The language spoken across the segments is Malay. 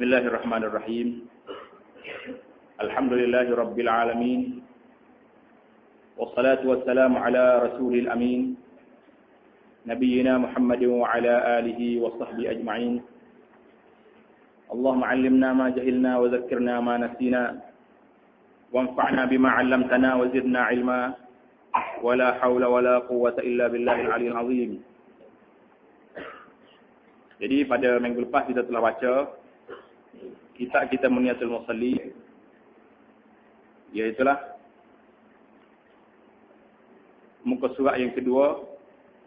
Bismillahirrahmanirrahim. Alhamdulillahi Rabbil Alamin. Wassalatu wassalamu ala rasulil amin. Nabiyyina Muhammadin wa ala alihi wa sahbihi ajma'in. Allahumma 'allimna ma jahilna wa zakkirna ma nasina. Wanfa'na bima 'allamtana wa zidna 'ilma. Wa la hawla wa la quwwata illa billahil 'aliyyil 'azim. Jadi pada minggu lepas kita telah baca kita Muniyatul Musalli, iaitulah muka surat yang kedua.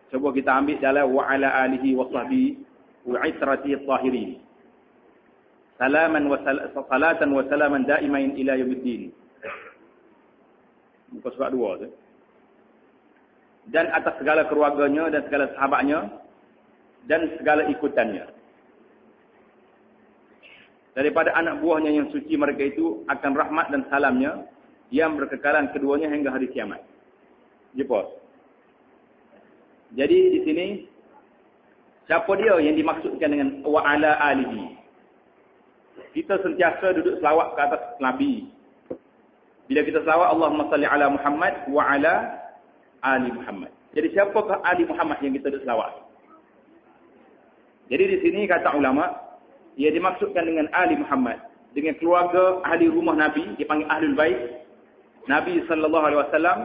Cuba kita ambil dalam wa ala alihi wa sahbihi wa itrati tahirin. Salaman wa salatan wa salaman daimain ila yaumiddin. Muka surat 2 tu. Dan atas segala keluarganya dan segala sahabatnya dan segala ikutannya. Daripada anak buahnya yang suci mereka itu akan rahmat dan salamnya yang berkekalan keduanya hingga hari kiamat. Jepot. Jadi di sini siapa dia yang dimaksudkan dengan wa ala alihi? Kita sentiasa duduk selawat ke atas Nabi. Bila kita selawat Allahumma salli ala Muhammad wa ala ali Muhammad. Jadi siapakah ali Muhammad yang kita duduk selawat? Jadi di sini kata ulama, ia dimaksudkan dengan ahli Muhammad, dengan keluarga ahli rumah Nabi, dipanggil Ahlul Bait Nabi sallallahu alaihi wasallam.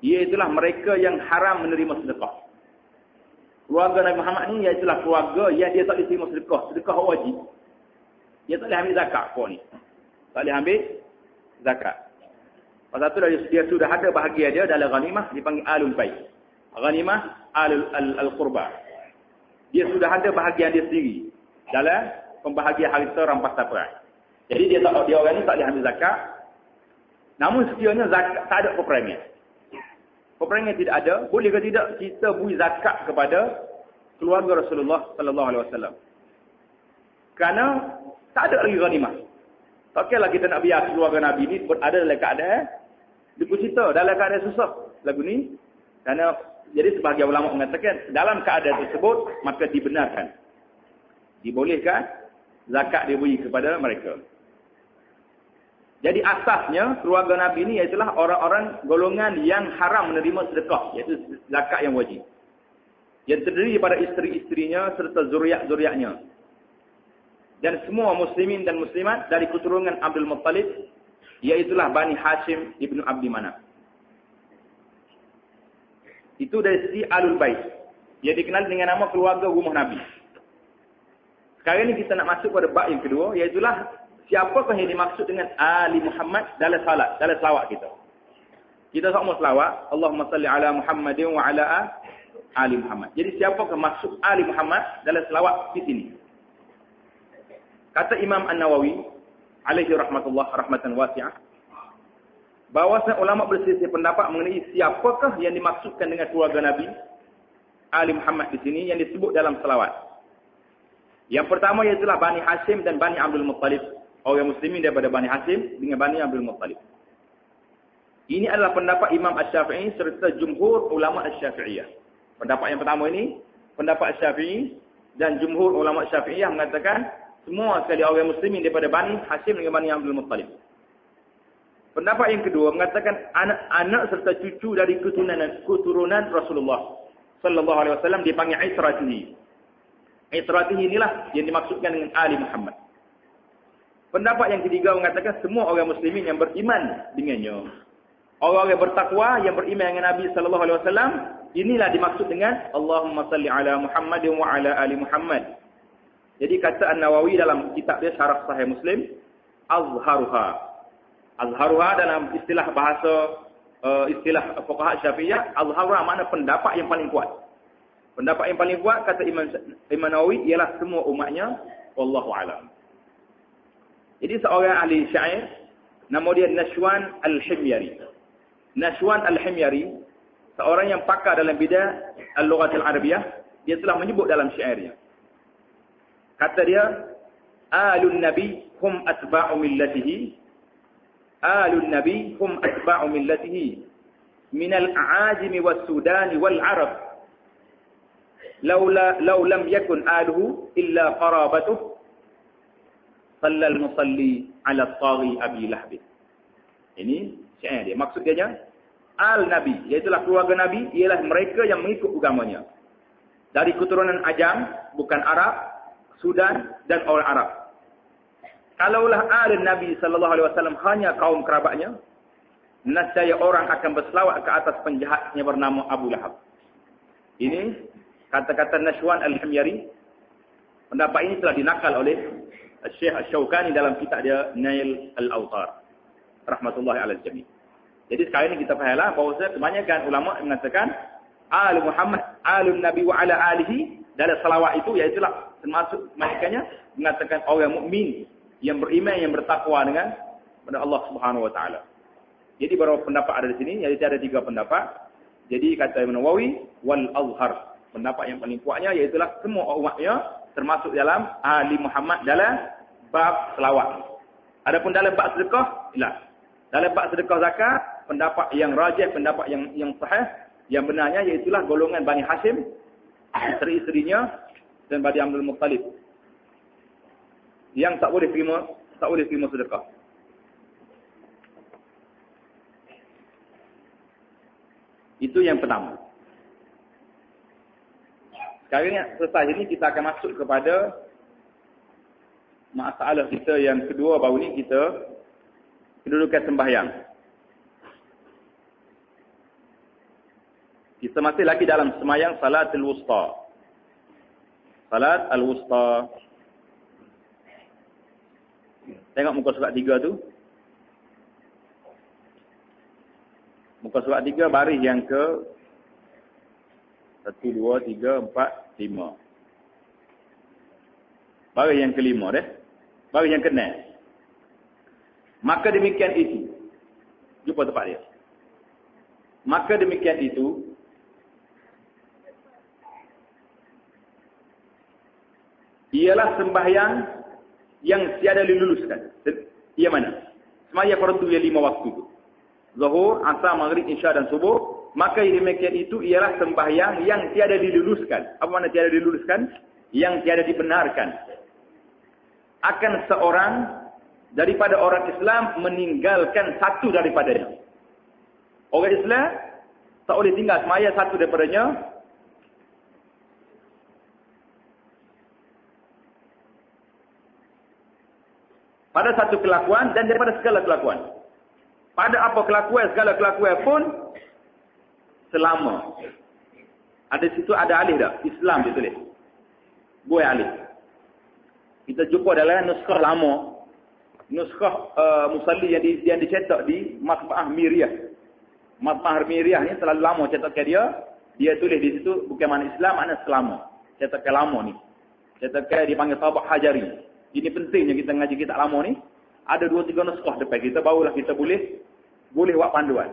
Iaitulah mereka yang haram menerima sedekah. Keluarga Nabi Muhammad ni iaitulah keluarga yang dia tak boleh terima sedekah, sedekah wajib. Dia tak boleh ambil zakat apa ni. Tak boleh ambil zakat. Pasal tu dia sudah ada bahagian dia dalam ghanimah, dipanggil Ahlul Bait. Ghanimah al-qurba. Dia sudah ada bahagian dia sendiri dalam pembahagian harta rampasan perang. Jadi dia orang ni tak boleh ambil zakat. Namun sekiranya zakat tak ada peperangan. Peperangan tidak ada, boleh ke tidak kita beri zakat kepada keluarga Rasulullah sallallahu alaihi wasallam? Kerana tak ada lagi ghanimah. Takkanlah kita nak biar keluarga Nabi ni berada dalam keadaan dipusita, dalam keadaan susah lagu ni. Kerana jadi sebahagian ulama mengatakan dalam keadaan tersebut maka dibenarkan, dibolehkan zakat diberi kepada mereka. Jadi asasnya keluarga Nabi ini ialah orang-orang golongan yang haram menerima sedekah, iaitu zakat yang wajib. Yang terdiri daripada isteri-isterinya serta zuriat-zuriatnya. Dan semua muslimin dan muslimat dari keturunan Abdul Muttalib, iaitulah Bani Hashim ibnu Abdi Manaf. Itu dari sisi Ahlul Bait. Ia dikenal dengan nama keluarga rumah Nabi. Sekarang ni kita nak masuk pada bab yang kedua, iaitulah siapakah yang dimaksud dengan Ali Muhammad dalam salat, dalam selawat kita. Kita semua selawat, Allahumma salli ala Muhammadin wa ala ali Muhammad. Jadi siapakah maksud Ali Muhammad dalam selawat di sini? Kata Imam An-Nawawi alaihi rahmatullah rahmatan wasi'ah, bahawasanya ulama berselisih pendapat mengenai siapakah yang dimaksudkan dengan keluarga Nabi Ali Muhammad di sini yang disebut dalam selawat. Yang pertama ialah Bani Hashim dan Bani Abdul Muttalib. Orang muslimin daripada Bani Hashim dengan Bani Abdul Muttalib. Ini adalah pendapat Imam Asy-Syafi'i serta jumhur ulama Asy-Syafi'iyah. Pendapat yang pertama ini, pendapat Asy-Syafi'i dan jumhur ulama Asy-Syafi'iyah mengatakan semua sekali orang muslimin daripada Bani Hashim dengan Bani Abdul Muttalib. Pendapat yang kedua mengatakan anak-anak serta cucu dari keturunan Rasulullah sallallahu alaihi wasallam dipanggil Itratihi. Itratihi inilah yang dimaksudkan dengan Ali Muhammad. Pendapat yang ketiga mengatakan semua orang muslimin yang beriman dengannya. Orang yang bertakwa yang beriman dengan Nabi sallallahu alaihi wasallam, inilah dimaksud dengan Allahumma salli ala Muhammadin wa ala ali Muhammad. Jadi kata An-Nawawi dalam kitab dia Syarah Sahih Muslim, azharuha. Azharuha dalam istilah bahasa istilah fuqaha Syafi'iyah, azharuha makna pendapat yang paling kuat. Pendapat yang paling kuat kata Imam Nawawi ialah semua umatnya, wallahu a'lam. Jadi seorang ahli syair, nama dia Nashwan Al-Himyari. Nashwan Al-Himyari, seorang yang pakar dalam bidang al-lughat al-arabiyah, dia telah menyebut dalam syairnya. Kata dia, Alun Nabi hum atba'u millatihi. Alun Nabi hum atba'u millatihi. Minal a'ajimi was-sudani wal-arab. Law lam yakun aluhu illa qarabatuh. sallal musalli ala taghi Abi Lahab. Ini syair dia. Maksud dia al-Nabi, iaitulah keluarga Nabi, ialah mereka yang mengikut agamanya. Dari keturunan Ajam, bukan Arab, Sudan dan orang Arab. Kalaulah al-Nabi sallallahu alaihi wasallam hanya kaum kerabatnya, nescaya orang akan berselawat ke atas penjahatnya bernama Abu Lahab. Ini kata-kata Nashwan al-Himyari. Pendapat ini telah dinakal oleh Syekh Asy-Syaukani dalam kitab dia Nail al-Awtar rahmatullahi alal jami'. Jadi sekarang ini kita fahamlah bahawa kebanyakan ulama mengatakan al Muhammad, alun Nabi wa ala alihi, dalam salawat itu iaitu termasuk maknanya mengatakan orang mukmin yang beriman, yang bertakwa dengan kepada Allah Subhanahu wa taala. Jadi beberapa pendapat ada di sini, iaitu ada 3 pendapat. Jadi kata Imam Nawawi wal azhar, pendapat yang paling kuatnya iaitu semua umatnya termasuk dalam ahli Muhammad dalam bab selawat. Adapun dalam bab sedekah, ialah dalam bab sedekah zakat, pendapat yang rajih, pendapat yang sahih, yang benarnya iaitu golongan Bani Hashim, isteri-isterinya dan Bani Abdul Muttalib yang tak boleh terima sedekah. Itu yang pertama. Sekarang selesai ini kita akan masuk kepada masalah kita yang kedua. Baru ni kita kedudukan sembahyang. Kita masih lagi dalam sembahyang Salatul Wusta. Salat Al-Wusta. Tengok muka surat 3 tu. Muka surat 3 baris yang ke 1, 2, 3, 4, 5. Baris yang kelima deh. Baris yang ke-6. Maka demikian itu. Jumpa tempat dia. Maka demikian itu. Ialah sembahyang yang tiada diluluskan. Ia mana? Sembahyang fardu yang 5 waktu itu. Zuhur, Asar, Maghrib, Isya dan Subuh. Maka demikian itu ialah sembahyang yang tiada diluluskan. Apa makna tiada diluluskan? Yang tiada dibenarkan. Akan seorang daripada orang Islam meninggalkan satu daripadanya. Orang Islam tak boleh tinggal sembahyang satu daripadanya. Pada satu kelakuan dan daripada segala kelakuan. Pada apa kelakuan, segala kelakuan pun selama. Ada situ ada alih dah. Islam ditulis. Boleh alih. Kita jumpa dalam nuskah lama. Nuskah musalli yang dicetak di Matba'ah Miriyah. Matba'ah Miriyah ni terlalu lama cetakan dia. Dia tulis di situ bukan makna Islam, makna selama. Cetakan lama ni. Cetakan dipanggil Tabaq Hajari. Ini pentingnya kita ngaji kitab lama ni. Ada 2-3 nuskah depan kita, barulah kita boleh buat panduan.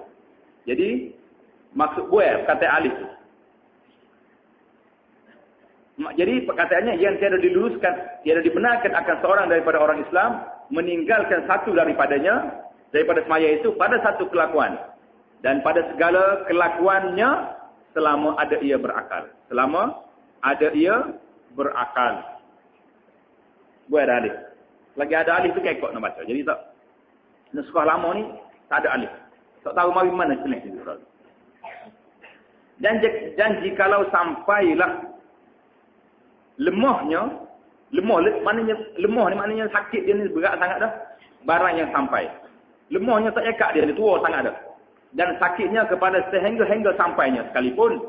Jadi, maksud buat kata alif tu. Jadi, perkataannya yang tiada diluluskan, tiada dibenarkan akan seorang daripada orang Islam, meninggalkan satu daripadanya, daripada semaya itu, pada satu kelakuan. Dan pada segala kelakuannya, selama ada ia berakal. Selama ada ia berakal. Buat ada alif. Lagi ada alif tu kekok nak baca. Jadi tak, nuskah lama ni tak ada alif. Tak tahu mari mana tulis itu. Dan jikalau sampailah lemah ni maknanya sakit dia ni berat sangat dah. Barang yang sampai. Lemahnya tak ekak dia ni tua sangat dah. Dan sakitnya kepada sehingga sampainya sekalipun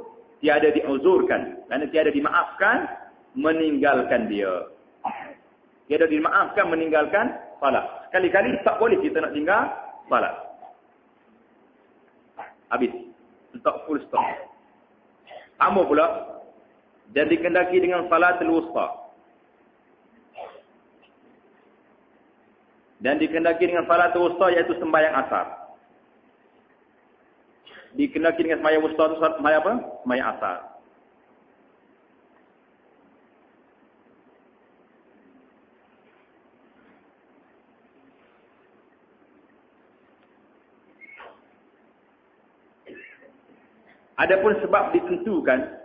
tiada diuzurkan dan tiada dimaafkan, meninggalkan dia. Tiada dimaafkan, meninggalkan salat. Sekali-kali tak boleh kita nak tinggal salat. Habis. Stop, full stop. Tambah pula. Dan dikendaki dengan salatul wusta. Dan dikendaki dengan salatul wusta iaitu sembahyang asar. Dikendaki dengan sembahyang wusta itu sembahyang apa? Sembahyang asar. Adapun sebab ditentukan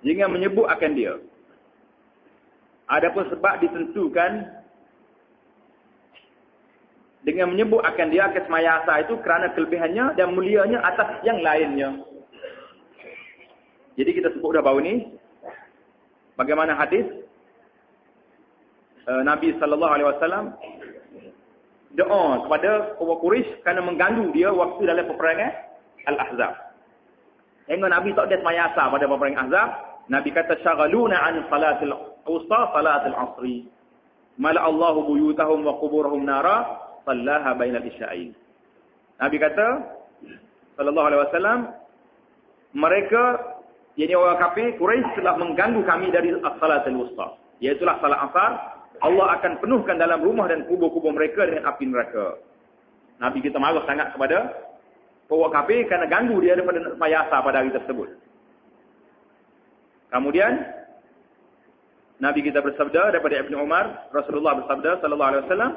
jangan menyebut akan dia. Adapun sebab ditentukan dengan menyebut akan dia akan semaya asar itu kerana kelebihannya dan mulianya atas yang lainnya. Jadi kita sebut dah baru ni bagaimana hadis Nabi sallallahu alaihi wasallam doa kepada orang Quraisy kerana mengganggu dia waktu dalam peperangan Al-Ahzab. Tengok Nabi tak ada semaya asar pada peperangan Ahzab, Nabi kata syaghaluna an salatil wusta salatil asri. Mala Allahu buyutahum wa quburahum nara sallaha bainal isya'in. Nabi kata sallallahu alaihi wasallam, mereka yakni orang kafir Quraisy telah mengganggu kami dari as-salatul wusta, iaitu salat asar. Allah akan penuhkan dalam rumah dan kubur-kubur mereka dengan api neraka. Nabi kita marah sangat kepada orang kafir kerana ganggu dia daripada semaya asar pada hari tersebut. Kemudian Nabi kita bersabda daripada Ibnu Umar, Rasulullah bersabda sallallahu alaihi wasallam,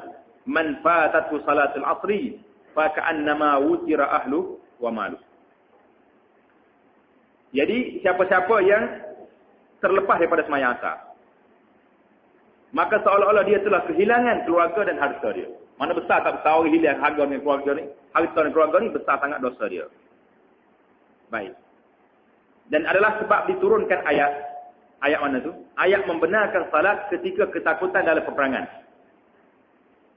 "Man fatatu salatul asri fa ka'annama wutira ahlu wa malu." Jadi siapa-siapa yang terlepas daripada semaya asar, maka seolah-olah dia telah kehilangan keluarga dan harta dia. Mana besar tak besar orang hilang harga dengan keluarga ni, harta dan keluarga ni, besar sangat dosa dia. Baik. Dan adalah sebab diturunkan ayat mana tu? Ayat membenarkan salat ketika ketakutan dalam peperangan.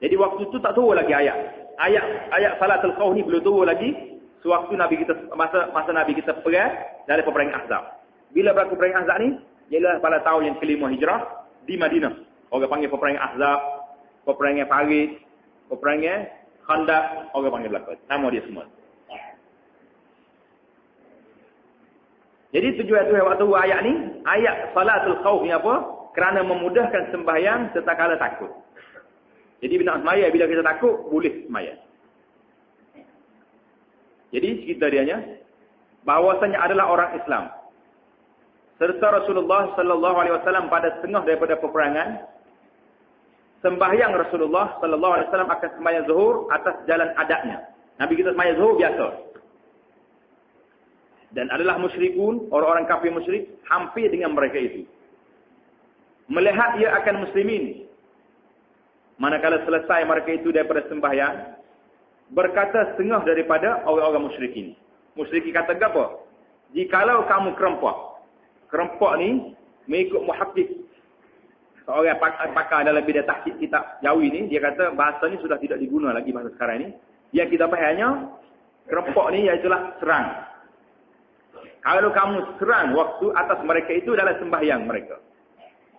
Jadi waktu tu tak turun lagi ayat salatul khauf ni belum turun lagi sewaktu Nabi kita masa Nabi kita perang dalam peperangan Ahzab. Bila berlaku peperangan Ahzab ni? Ialah pada tahun yang ke-5 Hijrah di Madinah. Orang panggil peperangan Ahzab, peperangan Farid, peperangan Khandaq, orang panggil belakang. Nama dia semua. Jadi tujuan waktu ayat ni, ayat salatul khauf ni apa? Kerana memudahkan sembahyang setakala takut. Jadi bila nak semaya, bila kita takut, boleh semaya. Jadi cerita dianya, bahawasanya adalah orang Islam. Serta Rasulullah sallallahu alaihi wasallam pada setengah daripada peperangan, sembahyang Rasulullah sallallahu alaihi wasallam akan sembahyang zuhur atas jalan adatnya. Nabi kita sembahyang zuhur biasa. Dan adalah musyrikun, orang-orang kafir musyrik hampir dengan mereka itu. Melihat ia akan muslimin. Manakala selesai mereka itu daripada sembahyang, berkata setengah daripada orang-orang musyrikin. Musyrikin kata apa? Jikalau kamu kerempak ni mengikut muhaddits, seorang pakar dalam bidang tahqiq kitab Jawi ni, dia kata bahasa ni sudah tidak diguna lagi bahasa sekarang ni. Yang kita fahamnya, kerempak ni iaitulah serang. Kalau kamu serang waktu atas mereka itu dalam sembahyang mereka,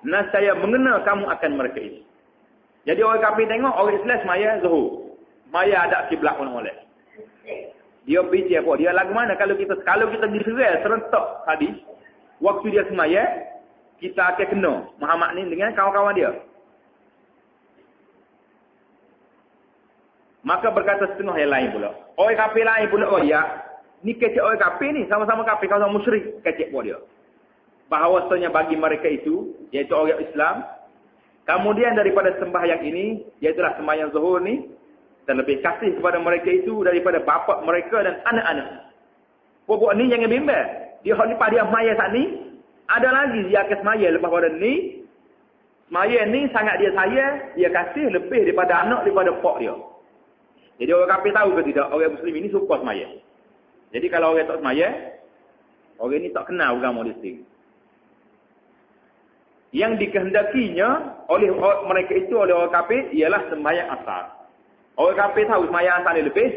nescaya mengena kamu akan mereka itu. Jadi orang kafir tengok orang Islam semaya zuhur, semaya ada kiblat oleh. Dia fikir apa? Dia lagu mana kalau kita diserang serentak tadi, waktu dia semaya, kita akan kena Muhammad ni dengan kawan-kawan dia. Maka berkata setengah yang lain pula. Orang kafir lain pula, oh ya, ni kecek orang kafir ni, sama-sama kafir, kawan-kawan musyrik, kecek buat dia. Bahawasanya bagi mereka itu, iaitu orang Islam, kemudian daripada sembahyang ini, iaitulah sembahyang zuhur ni, terlebih kasih kepada mereka itu daripada bapa mereka dan anak-anak. Buat ni jangan bimbang. Dia ni pada dia semaya saat ni, ada lagi dia akan semaya lepas pada ni. Semaya ni sangat dia sayang, dia kasih lebih daripada anak, daripada pak dia. Jadi orang kafir tahu ke tidak, orang Muslim ini suka semaya. Jadi kalau orang tak semaya, orang ini tak kenal agama dia sendiri. Yang dikehendakinya oleh mereka itu, oleh orang kafir, ialah sembahyang asar. Orang kafir tahu sembahyang asar ni lebih,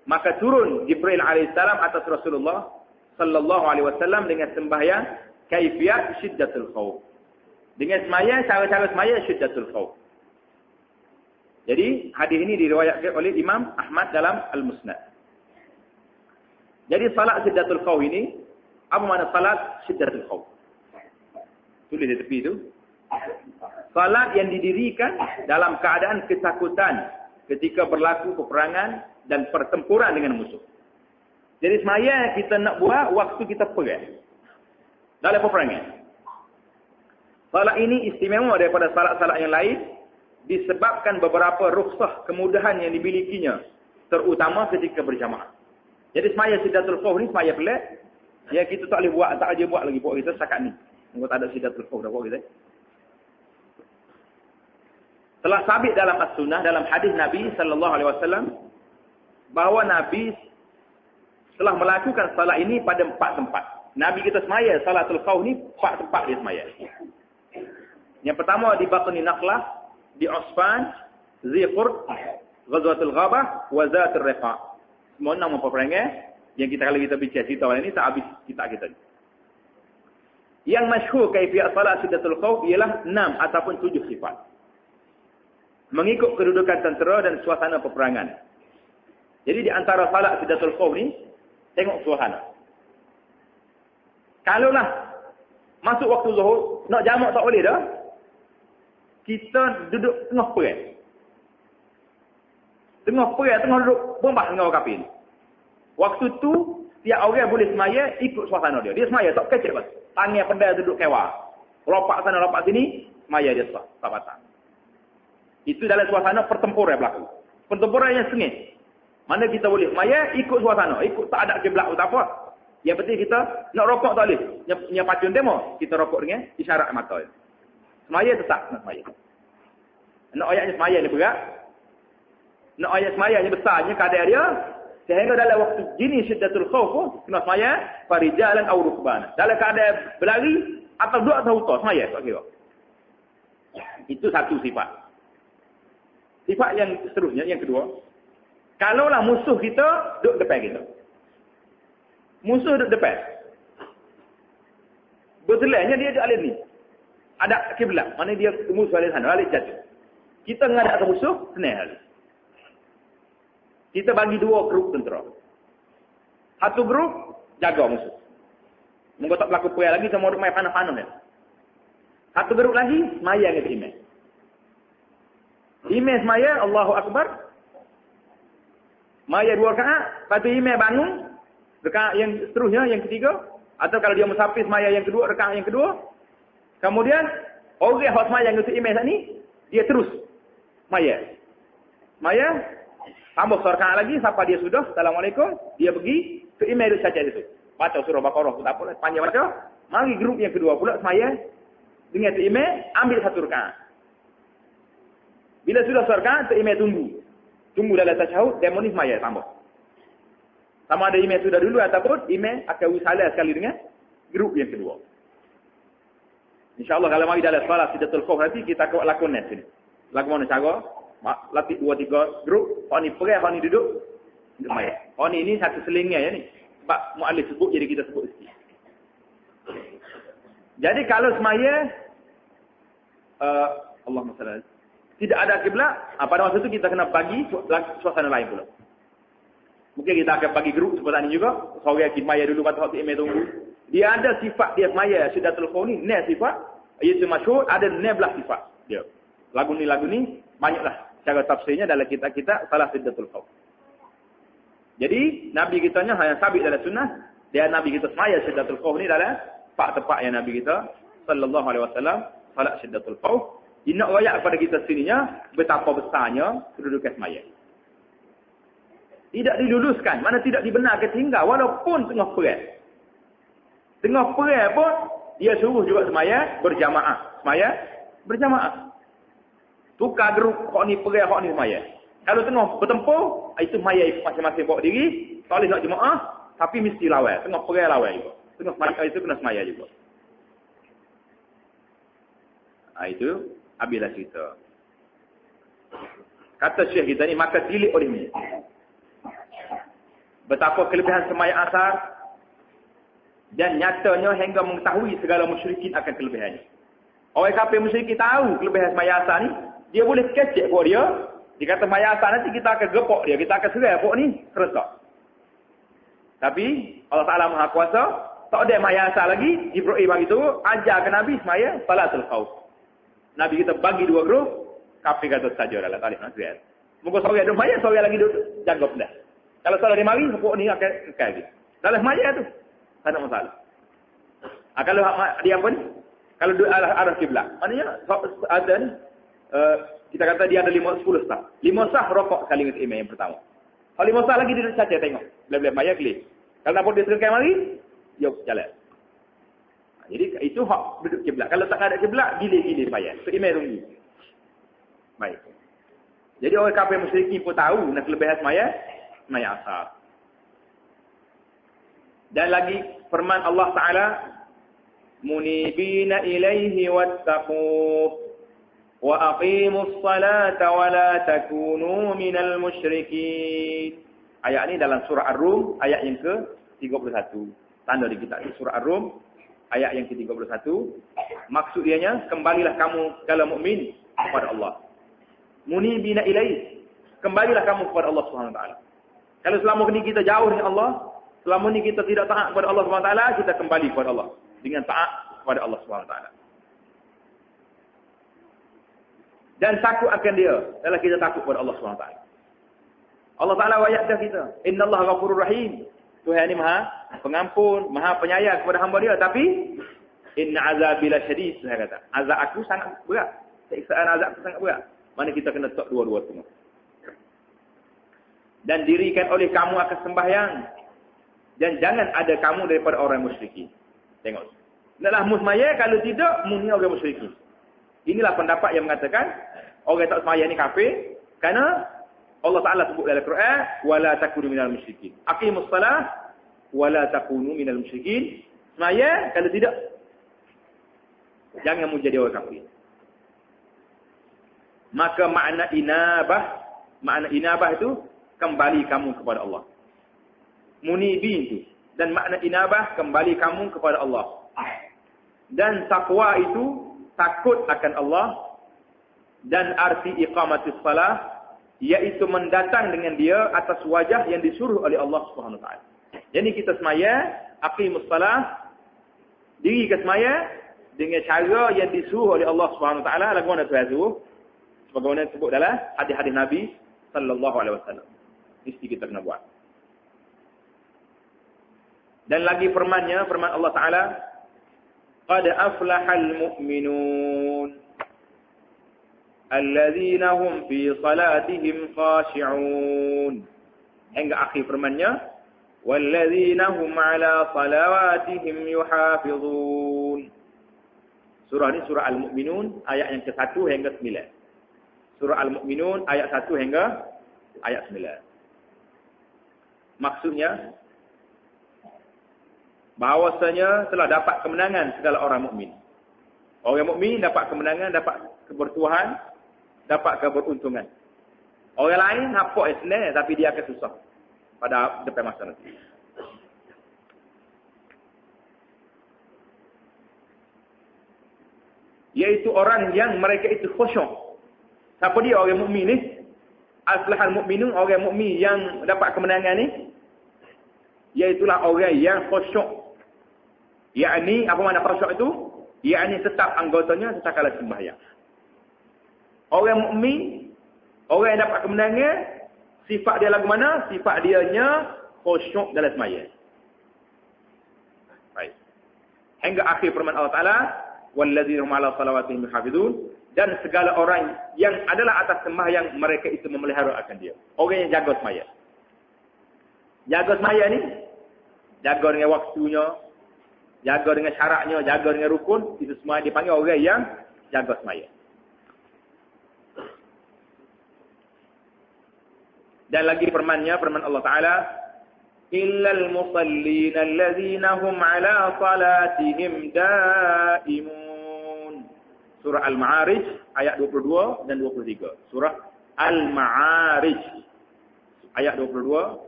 maka turun Jibril alaihissalam atas Rasulullah sallallahu alaihi wasallam dengan sembahyang kaifiyat syiddatul khauf. Dengan sembahyang, cara-cara sembahyang syiddatul khauf. Jadi hadis ini diriwayatkan oleh Imam Ahmad dalam Al-Musnad. Jadi salat syiddatul khauf ini, apa makna salat syiddatul khauf? Tulis di tepi itu. Salat yang didirikan dalam keadaan ketakutan ketika berlaku peperangan dan pertempuran dengan musuh. Jadi semaya kita nak buat waktu kita perang dalam peperangan. Salat ini istimewa daripada salat-salat yang lain disebabkan beberapa rukhsah kemudahan yang dimilikinya, terutama ketika berjamaah. Jadi semaya syiddatul khauf ni semaya pelik, yang kita tak boleh buat, tak aja buat lagi buat kita setakat ni. Engkau tak ada syiddatul khauf dah buat kita. Telah sabit dalam as-sunnah, dalam hadis Nabi sallallahu alaihi wasallam bahawa Nabi telah melakukan salat ini pada 4 tempat. Nabi kita semaya salatul khauf ni 4 tempat dia semaya. Yang pertama di Batni Nakhlah, di Usfan, Ziqur, Ghazwatul Ghabah, wa Zatul Riqa'. Semua nama peperangan yang kalau kita bincang cerita ini tak habis kita ni. Yang masyhur kaifiat salat Siddatul Khauf ialah 6 ataupun 7 sifat. Mengikut kedudukan tentera dan suasana peperangan. Jadi di antara salat Siddatul Khauf ni, tengok suasana. Kalaulah masuk waktu zuhur, nak jamak tak boleh dah. Kita duduk tengah perang. Tengah duduk bombah dengan orang kafir. Waktu tu, tiap orang boleh semaya ikut suasana dia. Dia semaya tak kecil bas. Tangan pedal duduk kewal. Lopak sana, lopak sini, semaya dia tak patah. Itu dalam suasana pertempuran berlaku. Pertempuran yang sengit. Mana kita boleh semaya ikut suasana. Ikut tak ada kiblat atau apa. Yang penting kita nak rokok tak boleh. Yang pacun demo, kita rokok dengan isyarat mata. Semaya tetap nak semaya. Nak ayatnya semaya ni berat. Nak ayat semaya ni besarnya kadar dia. Sehingga dalam waktu jenis Siddatul Khauf pun, kena semaya, farijalan aw rukbana. Dalam keadaan berlari, atau duduk atau hutar, semaya, tak kira. Itu satu sifat. Sifat yang seterusnya, yang kedua. Kalaulah musuh kita, duduk depan kita. Musuh duduk depan. Betulnya dia duduk alih ni. Ada kiblat, mana dia musuh alih sana, alih jatuh. Kita menghadap ke musuh, senang alih. Kita bagi 2 grup tentera. Satu grup, jaga musuh. Mereka tak berlaku perang lagi, semua main panah-panah. Satu grup lagi, semaya dengan imam. Imam semaya, Allahu Akbar. Semaya 2 rakaat, lepas tu imam bangun. Rakaat yang seterusnya, yang ketiga. Atau kalau dia musafir semaya yang kedua, rakaat yang kedua. Kemudian, orang yang semaya dengan imam saat ni, dia terus semaya. Semaya, tambah rakaat lagi sampai dia sudah. Assalamualaikum. Dia pergi ke email dia saja itu. Baca surah Baqarah tak apa, panjang baca. Mari grup yang kedua pula semaya dengan tu email ambil 1 rakaat. Bila sudah rakaat, tu email tunggu. Tunggu dalam tasyahud, demo ni semaya tambah. Sama ada email sudah dulu ataupun email akan usaha sekali dengan grup yang kedua. InsyaAllah kalau mari dalam salat Siddatul Khauf nanti kita akan lakukan sini. Lagu mana cara? Latih 2-3 grup. Orang ni perang, orang ni duduk maya. Orang ni satu selingan ya ni. Sebab mu'alif sebut, jadi kita sebut sikit. Jadi kalau semaya, Allahumma salli, tidak ada kiblat, pada masa itu kita kena bagi suasana lain pula. Mungkin kita akan bagi grup seperti ini juga. Seorang yang maya dulu, patut hati imam tunggu. Dia ada sifat dia semaya, Siddatul Khauf ni, sifat. Iaitu masyhur, ada 12 sifat dia. Lagu ni, banyaklah. Cara tafsirnya dalam kitab-kitab salah Siddatul Khauf. Jadi, Nabi kita yang sabit dalam sunnah, dia Nabi kita semaya Siddatul Khauf ni dalam 4 tempat yang Nabi kita sallallahu alaihi wasallam salat Siddatul Khauf. Dia nak rakyat kepada kita sininya betapa besarnya kedudukan semaya. Tidak diluluskan, mana tidak dibenarkan tinggal walaupun tengah perang. Tengah perang pun dia suruh juga semaya berjamaah. Semaya berjamaah. Tukar grup, hak ni perang, hak ni semaya. Kalau tengah bertempur, itu semaya masing-masing bawa diri. Tak boleh nak jemaah, tapi mesti lawan. Tengah perang lawan juga. Tengah semaya, itu kena semaya juga. Itu, habislah cerita. Kata Syekh kita ni, maka tilik oleh ni. Betapa kelebihan semaya asar, dan nyatanya hingga mengetahui segala musyrikin akan kelebihannya. Orang kafir musyrikin tahu kelebihan semaya asar ni, dia boleh kecek buat dia. Dia kata semaya asar nanti kita akan gepok dia. Kita akan serai buat ni, keresak. Tapi, Allah Ta'ala Maha Kuasa, tak ada semaya asar lagi. Jibril bagi tu, ajar ke Nabi semaya Salatul Khauf. Nabi kita bagi 2 grup, kafir kata saja dalam tarikh nasriat. Muka seorang ada semaya, seorang lagi duduk, jaga belah. Kalau salah dia mari, buat ni akan kekal lagi. Dalam semaya tu, tak ada masalah. Kalau dia apa ni? Kalau duduk arah kiblat. Maknanya, ada ni, kita kata dia ada 10 sah. 5 sah rokok sekali dengan imam yang pertama. Kalau 5 sah lagi dia duduk saja tengok. Bila-bila maya klik. Kalau nampak dia serangkai mari, yuk jalan. Jadi itu hak duduk kiblat. Kalau tak ada kiblat, gila-gila maya. So imam tunggu. Baik. Jadi orang kafir musyrikin pun tahu nak kelebihan semaya asar. Dan lagi firman Allah Ta'ala, munibina ilaihi wattaquh wa aqimus salata wa la takunu minal musyrikin. Ayat ini dalam surah Ar-Rum ayat yang ke-31. Tanda di kitab surah Ar-Rum ayat yang ke-31. Maksud dianya, kembalilah kamu kalau mukmin kepada Allah. Munibina ilaihi, kembalilah kamu kepada Allah Subhanahu wa taala. Kalau selama ini kita jauh dengan Allah, selama ini kita tidak taat kepada Allah Subhanahu wa taala, kita kembali kepada Allah dengan taat kepada Allah Subhanahu wa taala. Dan takut akan dia, adalah kita takut kepada Allah Subhanahu wa taala. Allah Taala wa'ada kita, innallaha ghafurur rahim. Tuhan ini Maha Pengampun, Maha Penyayang kepada hamba dia, tapi inna azabi lasyadid, Tuhan kata. Azab aku sangat berat. Siksaan azab aku sangat berat. Mana kita kena tok dua-dua semua. Dan dirikan oleh kamu akan sembahyang. Dan jangan ada kamu daripada orang musyrikin. Tengok. Naklah musmaya, kalau tidak muni orang musyrikin. Inilah pendapat yang mengatakan orang tak sembahyang ni kafir kerana Allah Ta'ala sebut dalam Quran, wala takunu minal musyrikin. Aqimus salah wala takunu minal musyrikin. Semaya, kalau tidak jangan menjadi orang kafir. Maka makna inabah itu kembali kamu kepada Allah. Munibin itu. Dan makna inabah kembali kamu kepada Allah. Dan taqwa itu takut akan Allah. Dan arti iqamatis salah iaitu mendatang dengan dia atas wajah yang disuruh oleh Allah Subhanahu wa taala. Jadi kita semaya, aqimus salah, diri ke semaya dengan cara yang disuruh oleh Allah Subhanahu wa taala, lagu mana Tuhan suruh? Sebagaimana disebut dalam hadis-hadis Nabi sallallahu alaihi wasallam. Mesti kita kena buat. Dan lagi firman-Nya, firman Allah Taala, qad aflahal mu'minun alladzina hum fi salatihim khashi'un. Hingga akhir firman-Nya, walladzina hum ala salawatihim yuhafizun. Surah ini surah Al-Mu'minun ayat yang ke-1 hingga 9. Surah Al-Mu'minun ayat 1 hingga ayat 9. Maksudnya bahawasanya telah dapat kemenangan segala orang mukmin. Orang mukmin dapat kemenangan, dapat kebertuahan, dapat keberuntungan. Orang lain nampak senang tapi dia akan susah pada depan masa nanti. Yaitu orang yang mereka itu khusyuk. Siapa dia orang mukmin ni? Aslahal mukminun, orang mukmin yang dapat kemenangan ni, iaitulah orang yang khusyuk. Yakni apa makna khusyuk itu? Yakni tetap anggotanya setakala sembahyang. Orang mukmin, orang yang dapat kemenangan, sifat dia lagu mana? Sifat dia nya khusyuk dalam sembahyang. Baik. Hingga akhir firman Allah Taala, walladzina hum 'ala salawatihim yuhafizun, dan segala orang yang adalah atas sembahyang mereka itu memelihara akan dia. Orang yang jaga sembahyang. Jaga sembahyang ni, jaga dengan waktunya, jaga dengan syaratnya, jaga dengan rukun, itu semua dipanggil orang yang jaga sembahyang. Dan lagi firman-Nya, firman Allah Taala, illal musallina allazina hum 'ala salatihim daimun. Surah Al-Ma'arij ayat 22 dan 23. Surah Al-Ma'arij ayat 22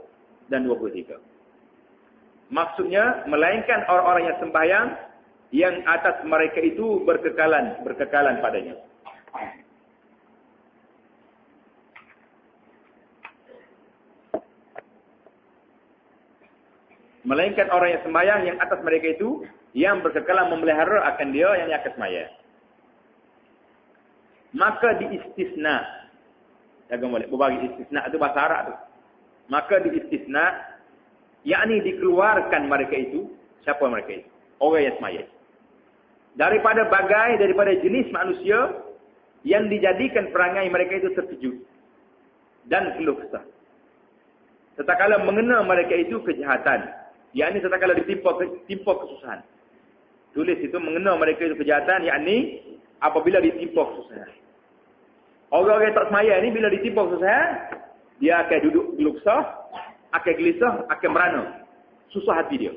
dan 23. Maksudnya melainkan orang-orang yang sembahyang yang atas mereka itu berkekalan padanya. Melainkan orang yang sembahyang yang atas mereka itu yang berkekalan memelihara akan dia yang akan sembahyang. Maka diistisna. Jangan boleh berbagi istisna itu bahasa Arab tu. Maka diistisna, yakni dikeluarkan mereka itu. Siapa mereka itu? Orang yang sembahyang. Daripada jenis manusia yang dijadikan perangai mereka itu terkejut dan keluh kesah. Tatkala mengenal mereka itu kejahatan, yakni tatkala ditimpa kesusahan. Tulis itu mengenal mereka itu kejahatan, yakni apabila ditimpa kesusahan. Orang-orang yang tak semaya ni bila ditipu susah, dia akan duduk geluh kesah, akan gelisah, akan merana. Susah hati dia.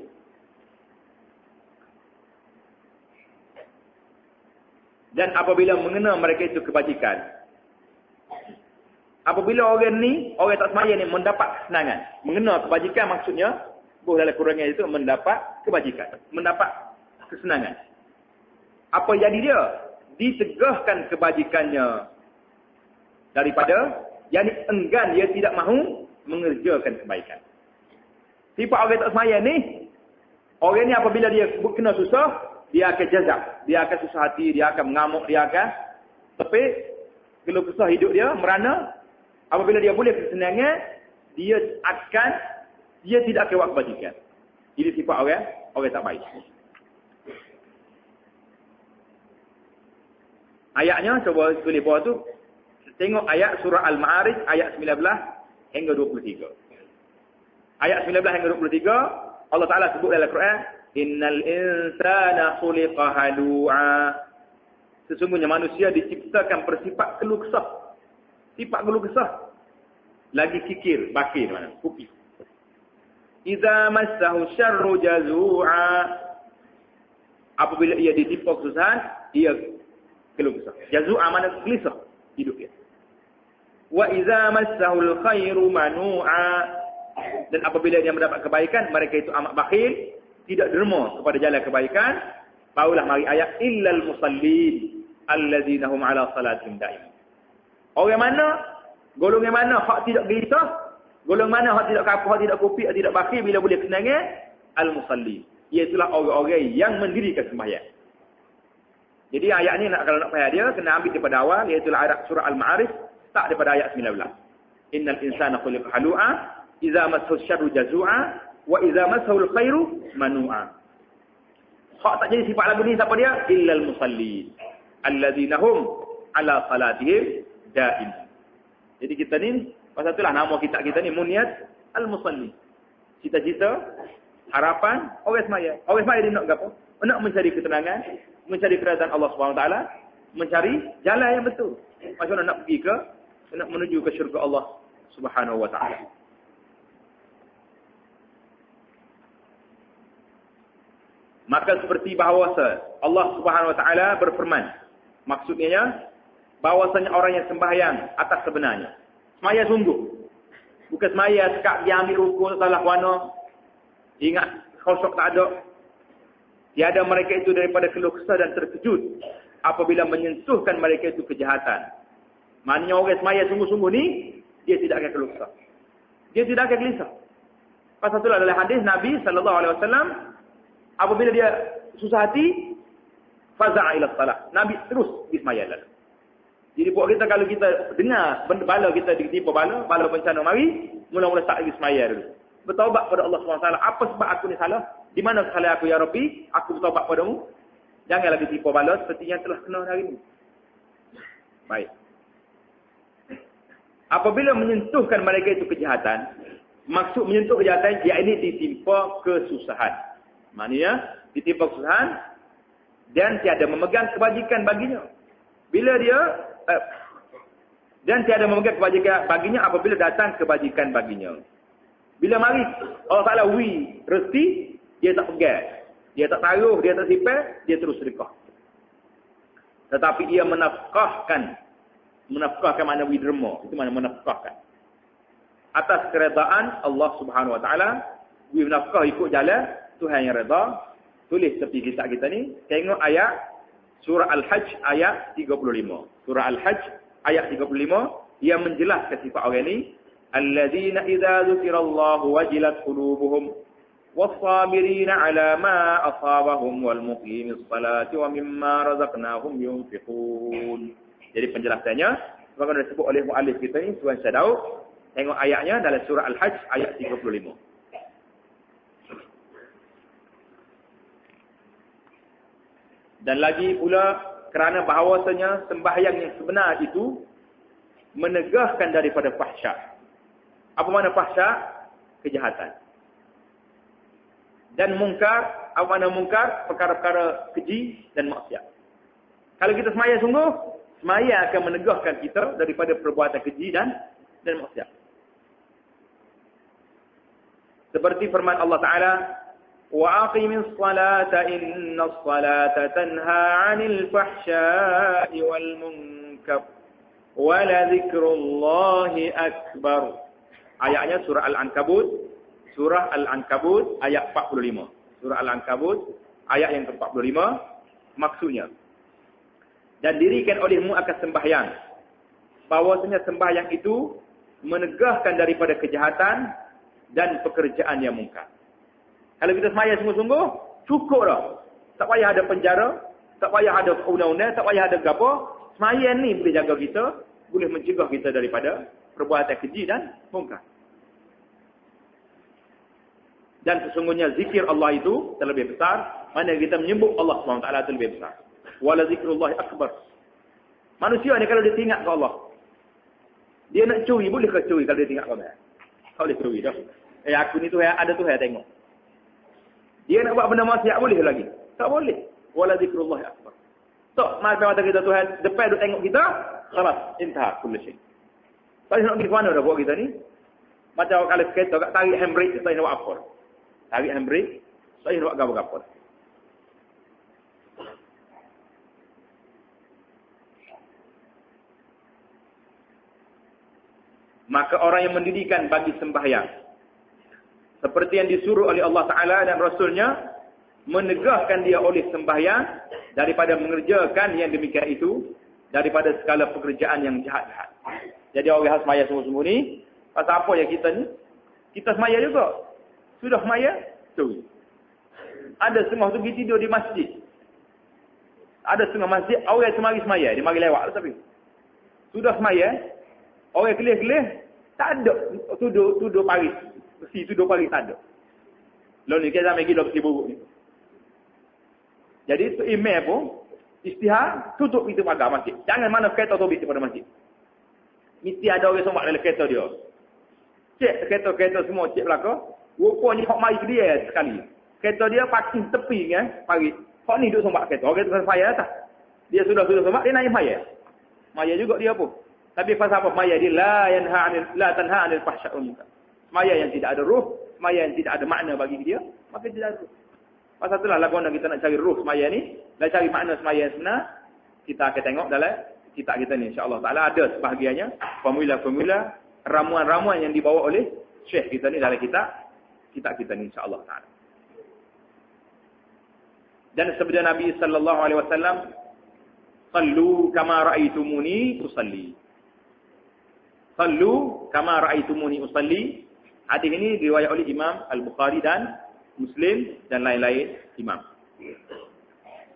Dan apabila mengenal mereka itu kebajikan, apabila orang ni, orang tak semaya ni mendapat kesenangan, mengenal kebajikan maksudnya, dalam kurangnya itu mendapat kebajikan, mendapat kesenangan. Apa jadi dia? Ditegahkan kebajikannya daripada yang enggan, dia tidak mahu mengerjakan kebaikan. Sifat orang tak semaya ni, orang ni apabila dia kena susah, dia akan jazab, dia akan susah hati, dia akan mengamuk, dia akan tepik, geluh kesah hidup dia, merana. Apabila dia boleh kesenangan, dia tidak akan buat kebajikan. Ini sifat orang tak baik. Ayatnya, cuba tulis bawah tu. Tengok ayat surah Al-Ma'arij, ayat 19 hingga 23. Ayat 19 hingga 23, Allah Ta'ala sebut dalam Quran, Innal insana khuliqa halu'a. Sesungguhnya manusia diciptakan bersifat keluh kesah. Sifat keluh kesah. Lagi kikir, bakir mana? Kupi. Iza massahu syarru jazu'a. Apabila ia ditipu kesusahan, ia keluh kesah. Jazu'a mana? Gelisah hidup dia. Wa iza massahul khairu manu'a. Dan apabila dia mendapat kebaikan, mereka itu amat bakhil, tidak derma kepada jalan kebaikan. Barulah mari ayat illal musallin allazina hum ala salatihim daim. Orang mana? Golongan mana hak tidak gelisah? Golongan mana hak tidak kapah, tidak kopi, tidak bakhil bila boleh kesenangan? Al-musallin. Iaitulah orang-orang yang mendirikan sembahyang. Jadi ayat ni kalau nak faham dia, kena ambil daripada awal, iaitu ayat surah Al-Ma'arij, start daripada ayat 19. Innal insana khuliqa halu'a, idza massahu syarru jazu'a, wa idza massahu khairu manu'a. Hak tak jadi sifat lagu ni siapa dia? Illal musallin allazina hum ala salatihim daim. Jadi kita ni, pasal itulah nama kitab kita ni Muniyat Al-Musallin. Cita-cita, harapan orang semaya. Orang semaya dia nak apa? Nak mencari ketenangan, mencari keridaan Allah Subhanahu Wa Taala, mencari jalan yang betul. Macam mana nak pergi ke, nak menuju ke syurga Allah Subhanahu Wa Taala. Maka seperti bahawasa Allah Subhanahu Wa Taala berfirman, maksudnya bahawasanya orang yang sembahyang atas sebenarnya. Semaya sungguh. Bukan semaya sekak dia ambil rukun salah warna. Ingat khusyuk tak ada. Tiada mereka itu daripada keluh kesah dan terkejut apabila menyentuhkan mereka itu kejahatan. Maknanya orang semaya sungguh-sungguh ni, dia tidak akan keluh kesah. Dia tidak akan gelisah. Pasal itulah dalam hadis Nabi SAW, apabila dia susah hati, faza'a ila salah. Nabi terus bismaya lalu. Jadi buat kita kalau kita dengar bala kita ditipu bala bencana mari, mula-mula tak bismaya dulu. Bertaubat pada Allah SWT. Apa sebab aku ni salah? Di mana kesalahan aku ya Rabbi? Aku bertaubat padamu. Jangan lagi tipu bala seperti yang telah kena hari ini. Baik. Apabila menyentuhkan mereka itu kejahatan, maksud menyentuh kejahatan, iaitu ditimpa kesusahan. Maknanya ditimpa kesusahan dan tiada memegang kebajikan baginya. Bila dia dan tiada memegang kebajikan baginya apabila datang kebajikan baginya. Bila mari Allah Ta'ala rezeki, dia tak pegang. Dia tak taruh, dia tak simpan, dia terus sedekah. Tetapi ia menafkahkan mana derma. Itu mana menafkahkan. Atas keredaan Allah Subhanahu Wa Ta'ala, dia menafkah ikut jalan Tuhan yang reda. Tulis tepi kitab kita ni. Tengok ayat surah Al-Hajj ayat 35. Surah Al-Hajj ayat 35 yang menjelaskan sifat orang ni. Alladzina idza dzukirallahu wajilat qulubuhum was-sabirina 'ala ma asabahum wal muqimis salati wa mimma razaqnahum yunfiqun. Jadi penjelasannya sebagaimana disebut oleh muallif kita ni Tuan Syadaud. Tengok ayatnya dalam surah Al-Hajj ayat 35. Dan lagi pula kerana bahawasanya sembahyang yang sebenar itu menegahkan daripada fahsyat. Apa makna fahsyat? Kejahatan. Dan mungkar, apa makna mungkar? Perkara-perkara keji dan maksiat. Kalau kita sembahyang sungguh, Semaya akan menegahkan kita daripada perbuatan keji dan maksiat. Seperti firman Allah Ta'ala, وَأَقِمِ الصَّلَاةَ إِنَّ الصَّلَاةَ تَنْهَى عَنِ الْفَحْشَاءِ وَالْمُنكَرِ وَلَذِكْرُ اللَّهِ أَكْبَرُ. Ayatnya surah Al-Ankabut ayat 45. Surah Al-Ankabut ayat yang ke-45 maksudnya, dan dirikan olehmu akan sembahyang, bahwasanya sembahyang itu menegahkan daripada kejahatan dan pekerjaan yang mungkar. Kalau kita sembahyang sungguh-sungguh, cukup dah. Tak payah ada penjara, tak payah ada undang-undang, tak payah ada apa. Sembahyang ni boleh jaga kita, boleh mencegah kita daripada perbuatan keji dan mungkar. Dan sesungguhnya zikir Allah itu terlebih besar, mana kita menyebut Allah SWT itu lebih besar. Wala zikrullahi akbar. Manusia ni kalau dia ingat ke Allah, dia nak curi, boleh ke curi kalau dia ingat ke Allah? Tak boleh curi dah. Aku ni Tuhan, ada Tuhan tengok. Dia nak buat benda maksiat boleh lagi? Tak boleh. Wala zikrullahi akbar. Tak, mata kita Tuhan, depan duk tengok kita, khalas, intah kullu syai. Tak nak pergi ke mana dah buat kita ni? Macam kalau kereta kat tarik handbrake, tak nak buat apa. Tarik handbrake, tak nak buat apa-apa. Maka orang yang mendirikan bagi sembahyang, seperti yang disuruh oleh Allah Ta'ala dan Rasulnya, menegahkan dia oleh sembahyang daripada mengerjakan yang demikian itu, daripada segala pekerjaan yang jahat-jahat. Jadi orang yang semaya sungguh-sungguh ni, pasal apa ya kita ni? Kita semaya juga. Sudah semaya, curi. Ada setengah tu pergi tidur di masjid. Ada setengah masjid, orang semari semaya, dia mari lewat tapi. Sudah semaya, orang kelih-kelih, tak ada tuduh Paris. Mesti tuduh Paris tak ada. Lalu ni kita sampai gila bersih buruk ni. Jadi tu email pun, istihar, tutup pintu pagar masjid. Jangan mana kereta tu pada masjid. Mesti ada orang sombak dalam kereta dia. Cek kereta-kereta semua, cek belakang. Rupanya hak mari ke dia sekali. Kereta dia parking tepi kan, Paris. Hak ni duduk sombak kereta. Orang tu kan fire atas. Dia sudah sombak, dia naik maya. Maya juga dia pun. Tapi pasal apa maya dia la tanha 'anil fahsya'i wal munkar. Maya yang tidak ada ruh, maya yang tidak ada makna bagi dia, maka tidak ada ruh. Pasal itulah lagu kita nak cari ruh semaya ni, nak cari makna semaya yang sebenar, kita akan tengok dalam kitab kita ni insya-Allah taala ada sebahagiannya formula-formula, ramuan-ramuan yang dibawa oleh syekh kita ni dalam kitab kita ni insya-Allah taala. Dan sabda Nabi sallallahu alaihi wasallam, "Sallu kama ra'aitumuni usalli." Sallu kama ra'aitumuni usalli. Hadis ini diriwayat oleh Imam Al-Bukhari dan Muslim dan lain-lain imam.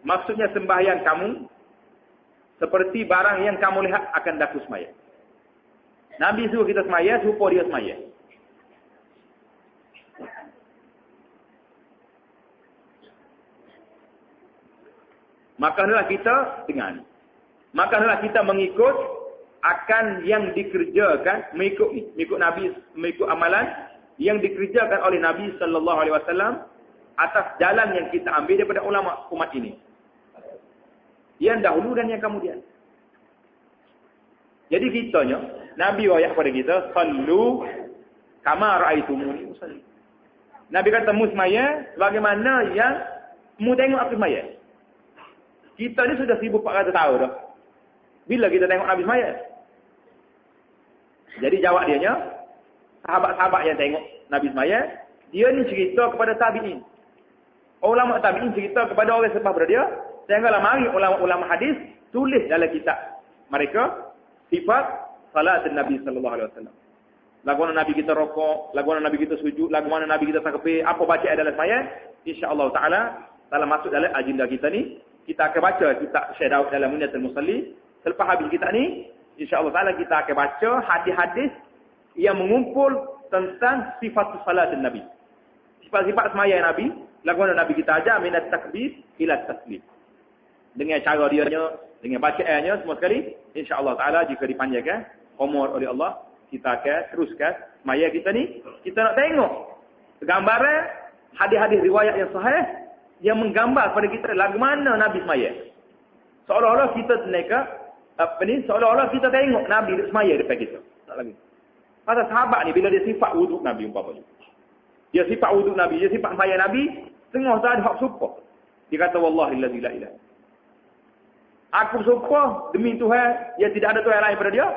Maksudnya sembahyang kamu seperti barang yang kamu lihat akan daku semaya. Nabi suruh kita semaya, serupa dia semaya. Maka hendaklah kita dengar. Maka hendaklah kita mengikut akan yang dikerjakan, mengikut Nabi, mengikut amalan yang dikerjakan oleh Nabi sallallahu alaihi wasallam atas jalan yang kita ambil daripada ulama umat ini. Yang dahulu dan yang kemudian. Jadi kitanya, Nabi wayak kepada kita, sallu kama ra'aitumuni usalli. Nabi kata musmaya bagaimana yang mu tengok aku semaya. Kita ni sudah 1400 tahun dah. Bila kita tengok Nabi semaya? Jadi jawab dianya, sahabat-sahabat yang tengok Nabi semaya, dia ni cerita kepada tabi'in. Ulama tabi'in cerita kepada orang selepas daripada dia, sehinggalah mari ulama-ulama hadis tulis dalam kitab mereka sifat salat Nabi sallallahu alaihi wasallam. Lagu mana Nabi kita rokok, lagu mana Nabi kita sujud, lagu mana Nabi kita takbir, apa baca dalam semaya, insya-Allah taala dalam masuk dalam agenda kita ni, kita akan baca kitab Syekh Daud dalam Munyatul Musalli. Selepas habis kitab ni, insya-Allah taala kita akan baca hadis-hadis yang mengumpul tentang sifat salat Nabi. Sifat-sifat semaya Nabi, lagu mana Nabi kita ajar minat takbir ila taslim. Dengan cara dia nya, dengan bacaannya semua sekali, insya-Allah taala jika dipanjangkan umur oleh Allah, kita akan teruskan semaya kita ni. Kita nak tengok gambaran hadis-hadis riwayat yang sahih yang menggambar kepada kita lagu mana Nabi semaya. Seolah-olah kita teneka seolah-olah kita tengok Nabi duduk semaya depan kita. Tak lagi. Pasal sahabat ni bila dia sifat wuduk Nabi umpamanya. Dia sifat wuduk Nabi, dia sifat semaya Nabi, tengah tak ada hak sumpah. Dia kata wallahi la ilaha illa. Aku sumpah demi Tuhan yang tidak ada Tuhan lain pada dia.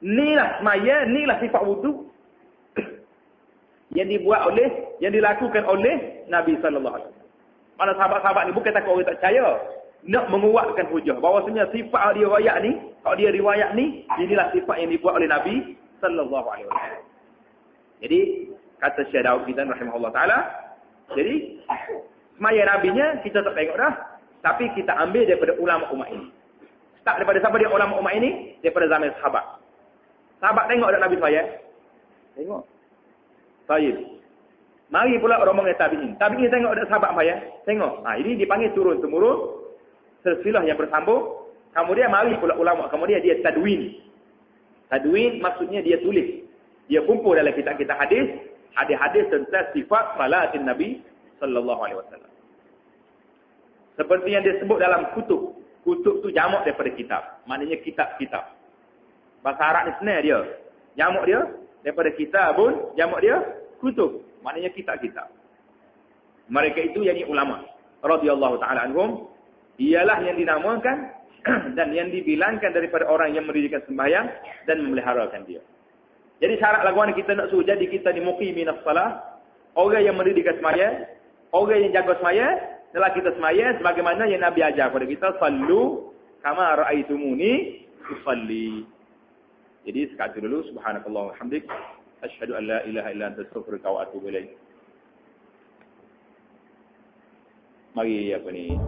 Inilah semaya, inilah sifat wuduk yang dilakukan oleh Nabi sallallahu alaihi wasallam. Mana sahabat-sahabat ni bukan takut orang tak percaya, nak menguatkan hujah bahawasanya sifat dia riwayat ni inilah sifat yang dibuat oleh Nabi sallallahu alaihi wasallam. Jadi kata Syekh Daud kita rahimahullah taala, jadi semaya nabinya kita tak tengok dah, tapi kita ambil daripada ulama umat ini. Tak daripada siapa dia ulama umat ini? Daripada zaman sahabat. Sahabat tengok tak Nabi semaya? Tengok. Baik. Mari pula rombongan tabi'in. Tabi'in tengok ada sahabat semaya? Tengok. Ini dipanggil turun-temurun, silsilah yang bersambung. Kemudian mari pula ulama, kemudian dia tadwin. Tadwin maksudnya dia tulis. Dia kumpul dalam kitab-kitab hadis tentang sifat salatin Nabi sallallahu alaihi wasallam. Seperti yang disebut dalam kutub. Kutub tu jamak daripada kitab. Maknanya kitab-kitab. Bahasa Arab ni senang dia. Jamak dia daripada kitabun, jamak dia kutub. Maknanya kitab-kitab. Mereka itu yang ulama radhiyallahu taala anhum, ialah yang dinamakan dan yang dibilangkan daripada orang yang mendirikan sembahyang dan memeliharakan dia. Jadi syarat laguan kita nak suruh jadi kita ni muqimin as-salah, orang yang mendirikan sembahyang, orang yang jaga sembahyang, setelah kita sembahyang sebagaimana yang Nabi ajar kepada kita, sallu kama ra'aitumuni usalli. Jadi sekat dulu, subhanakallah wa hamdik, asyhadu an la ilaha illa anta astaghfiruka wa atubu ilaik. Mari apa ni